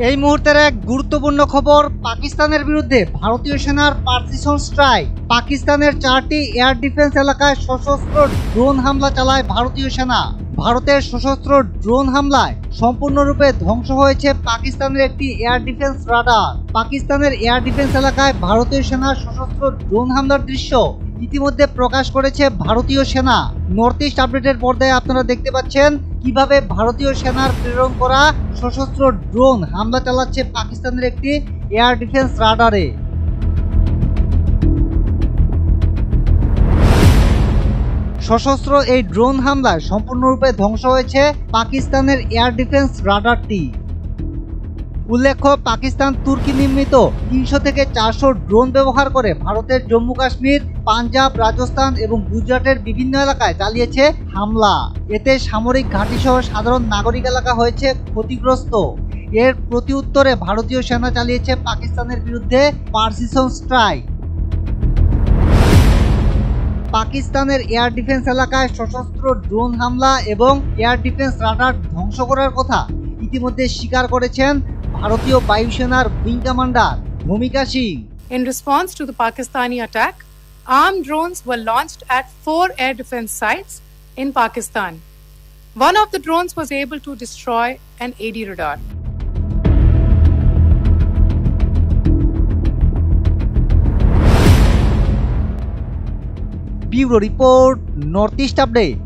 এই মুহূর্তের এক গুরুত্বপূর্ণ খবর, পাকিস্তানের বিরুদ্ধে ভারতীয় সেনার প্রিসিশন স্ট্রাইক। পাকিস্তানের 4টি এয়ার ডিফেন্স এলাকায় সশস্ত্র ড্রোন হামলা চালায় ভারতীয় সেনা। ভারতের সশস্ত্র ড্রোন হামলায় সম্পূর্ণরূপে ধ্বংস হয়েছে পাকিস্তানের একটি এয়ার ডিফেন্স রাডার। পাকিস্তানের এয়ার ডিফেন্স এলাকায় ভারতীয় সেনার সশস্ত্র ড্রোন হামলার দৃশ্য ইতিমধ্যে প্রকাশ করেছে ভারতীয় সেনা। নর্থ ইস্ট আপডেটের পর্দায় আপনারা দেখতে পাচ্ছেন কিভাবে ভারতীয় সেনার প্রেরণ করা সশস্ত্র ড্রোন হামলা চালাচ্ছে পাকিস্তানের একটি এয়ার ডিফেন্স রাডারে। সশস্ত্র এই ড্রোন হামলায় সম্পূর্ণরূপে ধ্বংস হয়েছে পাকিস্তানের এয়ার ডিফেন্স রাডারটি। উল্লেখ্য, পাকিস্তান তুর্কি নির্মিত 300 থেকে 400 ড্রোন ব্যবহার করে ভারতের জম্মু কাশ্মীর, পাঞ্জাব, রাজস্থান এবং গুজরাটের বিভিন্ন এলাকায় চালিয়েছে হামলা। এতে সামরিক ঘাঁটি সহ সাধারণ নাগরিক এলাকা হয়েছে ক্ষতিগ্রস্ত। এর প্রতিউত্তরে ভারতীয় সেনা চালিয়েছে পাকিস্তানের বিরুদ্ধে প্রিসিশন স্ট্রাইক। পাকিস্তানের এয়ার ডিফেন্স এলাকায় সশস্ত্র ড্রোন হামলা এবং এয়ার ডিফেন্স রাডার ধ্বংস করার কথা ইতিমধ্যে স্বীকার করেছেন ভারতীয় বায়ুসেনার উইং কমান্ডার ভূমিকা Singh. In response to the Pakistani attack, armed drones were launched at 4 air defense sites in Pakistan. One of the drones was able to destroy an AD radar. Bureau Report, North East Update।